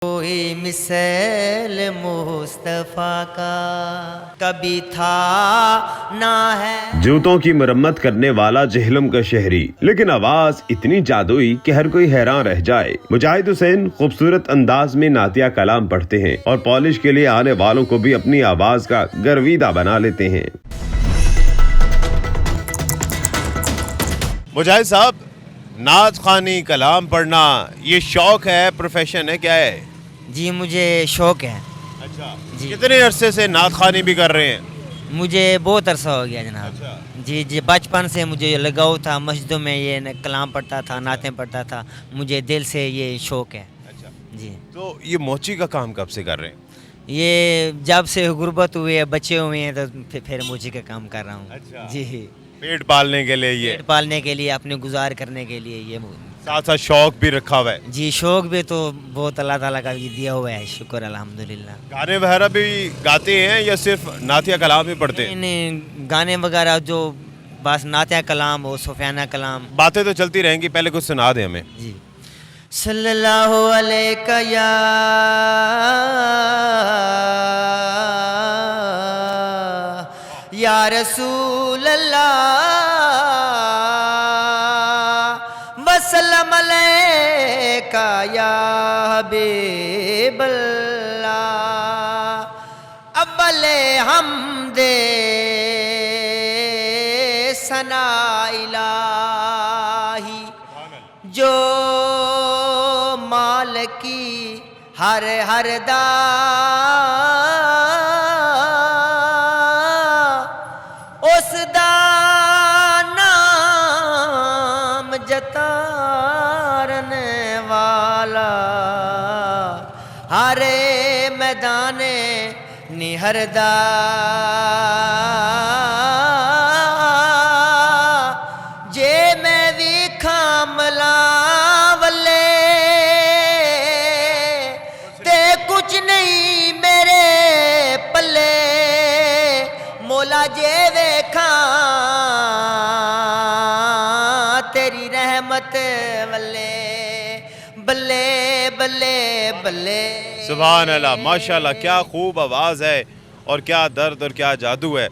کوئی مثل مصطفیٰ کا کبھی تھا نہ ہے. جوتوں کی مرمت کرنے والا جہلم کا شہری، لیکن آواز اتنی جادوئی کہ ہر کوئی حیران رہ جائے. مجاہد حسین خوبصورت انداز میں نعتیہ کلام پڑھتے ہیں اور پالش کے لیے آنے والوں کو بھی اپنی آواز کا گرویدہ بنا لیتے ہیں. مجاہد صاحب، نعت خوانی، کلام پڑھنا یہ شوق ہے، پروفیشن ہے، کیا ہے؟ جی مجھے شوق ہے. اچھا، جی. کتنے عرصے سے نعت خوانی بھی کر رہے ہیں؟ مجھے بہت عرصہ ہو گیا جناب. اچھا. جی بچپن سے مجھے لگاؤ تھا، مسجدوں میں یہ کلام پڑھتا تھا، نعتیں پڑھتا تھا. مجھے دل سے یہ شوق ہے. اچھا. جی. تو یہ موچی کا کام کب سے کر رہے ہیں؟ یہ جب سے غربت ہوئی ہے، بچے ہوئے ہیں، تو پھر موچی کا کام کر رہا ہوں. اچھا. جی. پیٹ پالنے کے لیے یہ، پیٹ پالنے کے لیے، اپنے گزار کرنے کے لیے یہ. ساتھ ساتھ شوق بھی رکھا ہوا ہے. جی شوق بھی تو بہت اللہ تعالیٰ کا دیا ہوا ہے، شکر الحمدللہ. گانے وغیرہ بھی گاتے ہیں یا صرف نعتیہ کلام ہی پڑھتے ہیں؟ نہیں، گانے وغیرہ جو بس نعتیہ کلام اور صوفیانہ کلام. باتیں تو چلتی رہیں گی، پہلے کچھ سنا دیں ہمیں. جی. صلی اللہ علیہ یا رسول اللہ وسلم علیکہ یا حبیب اللہ. اول حمد ثنا الہی جو مالکی ہر دا اس دا نام جتارن والا ہر میدان نہردا جے میں بھی کھاملا ولے تے کچھ نہیں میرے پلے مولا جے ویکھاں تیری رحمت ولے بلے بلے بلے. سبحان اللہ، ماشاءاللہ، کیا خوب آواز ہے اور کیا درد اور کیا جادو ہے.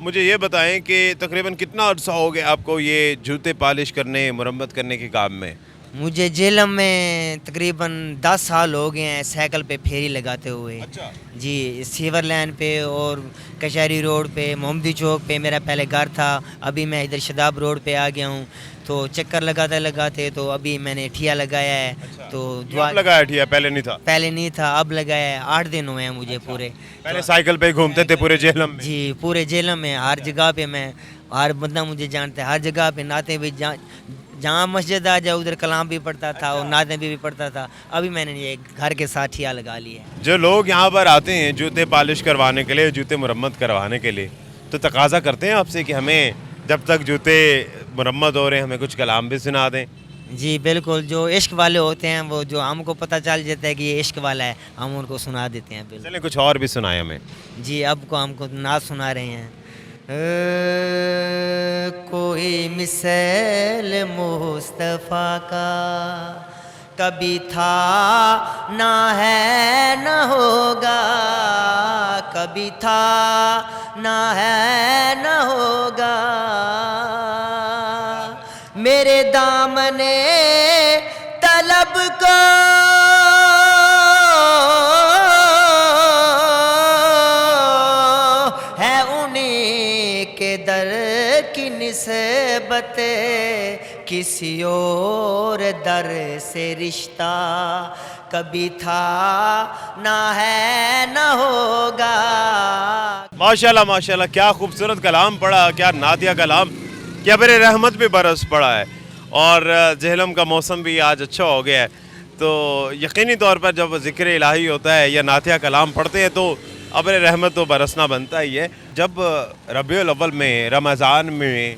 مجھے یہ بتائیں کہ تقریباً کتنا عرصہ ہو گیا آپ کو یہ جوتے پالش کرنے، مرمت کرنے کے کام میں؟ مجھے جیلم میں تقریباً 10 سال ہو گئے ہیں سائیکل پہ پھیری لگاتے ہوئے. اچھا. جی سیور لائن پہ اور کچہری روڈ پہ، محمدی چوک پہ میرا پہلے گھر تھا. ابھی میں ادھر شداب روڈ پہ آ گیا ہوں. تو چکر لگاتے تو ابھی میں نے ٹھیا لگایا ہے. تو دعا لگایا ٹھیا؟ پہلے نہیں تھا؟ پہلے نہیں تھا، اب لگایا ہے. 8 دن ہوئے ہیں مجھے پورے. پہلے سائیکل پہ گھومتے تھے پورے جہلم میں؟ جی پورے جیلم میں ہر جگہ پہ میں، ہر بندہ مجھے جانتا ہے. ہر جگہ پہ نعتیں بھی، جہاں مسجد آ جائے ادھر کلام بھی پڑھتا تھا اور نعتیں بھی پڑھتا تھا. ابھی میں نے یہ گھر کے ساتھ ٹھیا لگا لی ہے. جو لوگ یہاں پر آتے ہیں جوتے پالش کروانے کے لیے، جوتے مرمت کروانے کے لیے، تو تقاضا کرتے ہیں آپ سے کہ ہمیں جب تک جوتے مرمت ہو رہے ہیں ہمیں کچھ کلام بھی سنا دیں؟ جی بالکل، جو عشق والے ہوتے ہیں وہ، جو ہم کو پتہ چل جاتا ہے کہ یہ عشق والا ہے، ہم ان کو سنا دیتے ہیں. بالکل. چلیں کچھ اور بھی سنائیں ہمیں. جی اب کو ہم کو نعت سنا رہے ہیں. کوئی مثل مصطفیٰ کا کبھی تھا نہ ہے نہ ہوگا، کبھی تھا نہ ہے نہ ہوگا. میرے دامن طلب کو ہے انہیں کے در کی نسبت، کسی اور در سے رشتہ کبھی تھا نہ ہے نہ ہوگا. ماشاءاللہ ماشاءاللہ، کیا خوبصورت کلام پڑھا، کیا نعتیہ کلام، کیا بر رحمت بھی برس پڑا ہے. اور جہلم کا موسم بھی آج اچھا ہو گیا ہے، تو یقینی طور پر جب ذکر الہی ہوتا ہے یا نعتیہ کلام پڑھتے ہیں تو ابر رحمت تو برسنا بنتا ہی ہے. جب ربیع الاول میں، رمضان میں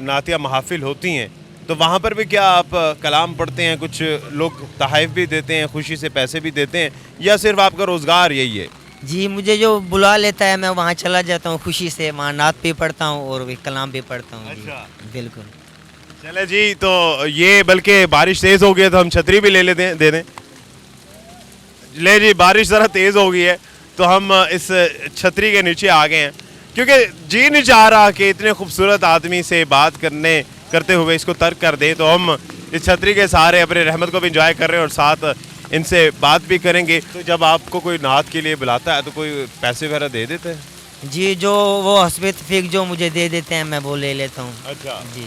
نعتیہ محافل ہوتی ہیں تو وہاں پر بھی کیا آپ کلام پڑھتے ہیں؟ کچھ لوگ تحائف بھی دیتے ہیں، خوشی سے پیسے بھی دیتے ہیں، یا صرف آپ کا روزگار یہی ہے؟ جی مجھے جو بلا لیتا ہے میں وہاں چلا جاتا ہوں خوشی سے، وہاں نعت بھی پڑھتا ہوں اور کلام بھی پڑھتا ہوں. اچھا بالکل. چلے جی، تو یہ بلکہ بارش تیز ہو گیا تو ہم چھتری بھی لے لیتے ہیں، دے دیں. ले जी, बारिश ज़रा तेज़ हो गई है तो हम इस छतरी के नीचे आ गए हैं, क्योंकि जी नहीं चाह रहा कि इतने खूबसूरत आदमी से बात करते हुए इसको तर्क कर दे, तो हम इस छतरी के सहारे अपने रहमत को भी इंजॉय कर रहे हैं और साथ इनसे बात भी करेंगे। तो जब आपको कोई नात के लिए बुलाता है तो कोई पैसे वगैरह दे देते हैं? जी, जो वो हस्बे तौफीक जो मुझे दे देते हैं मैं वो ले लेता हूँ। अच्छा, जी,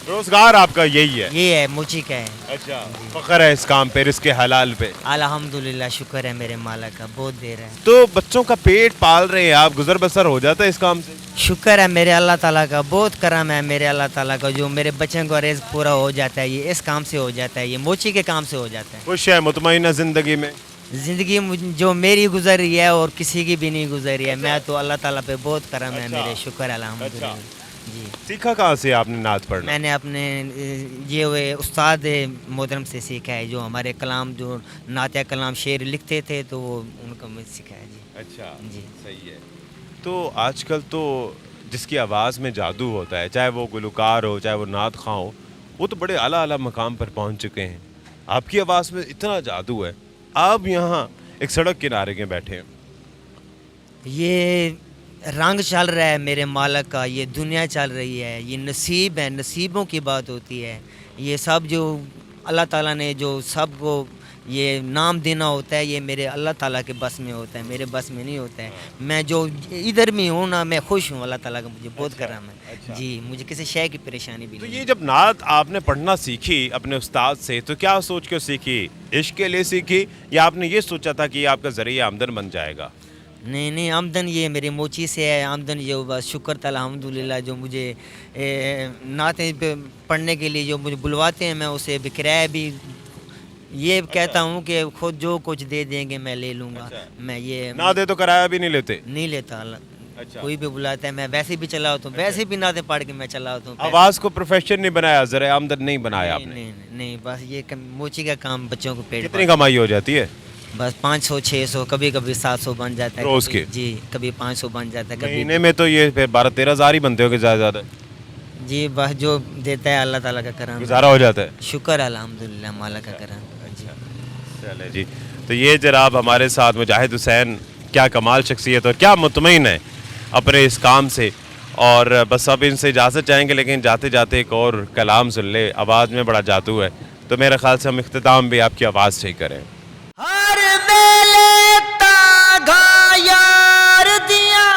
रोजगार आपका यही है? ये है, मुझी का है। अच्छा, फख्र है इस काम पे, रिज़्क़ हलाल पे? अल्हम्दुलिल्लाह, शुक्र है मेरे मालिक का, बहुत दे रहा है। तो बच्चों का पेट पाल रहे हैं आप, गुजर बसर हो जाता है इस काम से? शुक्र है मेरे अल्लाह ताला का, बहुत करम है मेरे अल्लाह ताला का, जो मेरे बच्चों का रिज़्क़ पूरा हो जाता है, ये इस काम से हो जाता है, ये मोची के काम से हो जाता है। खुश है, मुतमईन ज़िंदगी में? ज़िंदगी जो मेरी गुजरी है और किसी की भी नहीं गुजरी है, मैं तो अल्लाह ताला पे बहुत करम है मेरे, शुक्र अल्हम्दुलिल्लाह। जी, सीखा कहाँ से आपने नात पढ़ना? मैंने अपने ये हुए उस्ताद मोहतरम से सीखा है, जो हमारे कलाम जो नातिया कलाम शेर लिखते थे तो वो उनको मैं सिखाया। जी, अच्छा जी, सही है। तो आजकल तो जिसकी आवाज़ में जादू होता है, चाहे वो गुलकार हो चाहे वो नात ख़ां हो, वो तो बड़े आला आला मकाम पर पहुंच चुके हैं। आपकी आवाज़ में इतना जादू है, आप यहाँ एक सड़क किनारे के बैठे हैं। ये रंग चल रहा है मेरे मालिक का, ये दुनिया चल रही है, ये नसीब है, नसीबों की बात होती है। ये सब जो अल्लाह ताला ने जो सबको ये नाम देना होता है, ये मेरे अल्लाह ताला के बस में होता है, मेरे बस में नहीं होता है। मैं जो इधर में हूँ ना, मैं खुश हूँ, अल्लाह ताला का मुझे बहुत करम है। जी, मुझे किसी शय की परेशानी भी तो नहीं ये है। जब नात आपने पढ़ना सीखी अपने उस्ताद से, तो क्या सोच के सीखी? इश्क के लिए सीखी या आपने ये सोचा था कि ये आपका ज़रिया आमदन बन जाएगा? नहीं नहीं, आमदन ये मेरी मोची से है, आमदन ये बस शुक्र था अल्हम्दुलिल्लाह, जो मुझे नातें पढ़ने के लिए जो मुझे बुलवाते हैं, मैं उसे किराया भी ये कहता हूँ कि खुद जो कुछ दे देंगे मैं ले लूँगा। अच्छा। मैं ये ना दे तो किराया भी नहीं लेते? नहीं लेता। अच्छा। कोई भी बुलाता है मैं वैसे भी चला होता हूँ, वैसे भी नाते पढ़ के मैं चला होता हूँ। आवाज़ को प्रोफेशन नहीं बनाया, ज़रिया आमदन नहीं बनाया नहीं, आपने? नहीं नहीं, बस ये मोची का काम, बच्चों को पेट कितनी कमाई हो जाती है? बस 500 600, कभी कभी 700 बन जाता है रोज़ कभी- के? जी, कभी 500 बन जाता है कभी। महीने में तो ये 12-13 हज़ार ही बनते हो ज़्यादा ज़्यादा? जी, बस जो देता है अल्लाह ताला का करम, गुजारा हो जाता है? शुक्र अल्हम्दुलिल्लाह माला का करम। जी, चले जी, तो ये जनाब हमारे साथ मुजाहिद हुसैन, क्या कमाल शख्सियत और क्या मुतमईन है अपने इस काम से। और बस अब इनसे इजाज़त चाहेंगे, लेकिन जाते जाते एक और कलाम सुन ले, आवाज़ में बड़ा जादू है, तो मेरे ख्याल से हम इख्तिताम भी आपकी आवाज़ से ही करें। हर बेले तागा यार दिया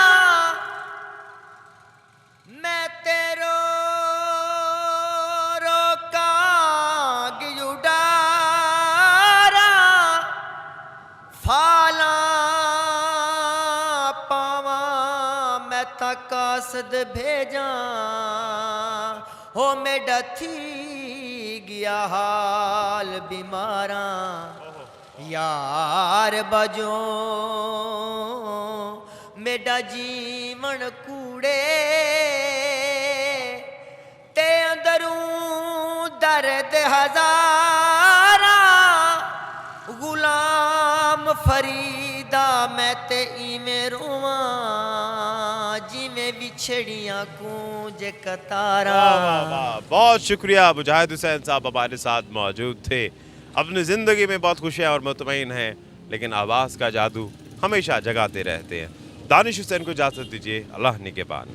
मैं तेरो रोकांग उडारा फाला पावा मैं तकासद भेजा हो मेरा थी गया हाल बीमारा यार बजो मेरा जीवन कूड़े ते अंदरों दर्द हजारा गुलाम फरीदा मैं ते इवें रोवां जिवें बिछड़ियां कूंज कतारा। वाह वाह, बहुत शुक्रिया। मुजाहिद हुसैन साहब हमारे साथ मौजूद थे, अपनी ज़िंदगी में बहुत खुश हैं और मुतमईन हैं, लेकिन आवाज़ का जादू हमेशा जगाते रहते हैं। दानिश हुसैन को इजाज़त दीजिए, अल्लाह निगहबान।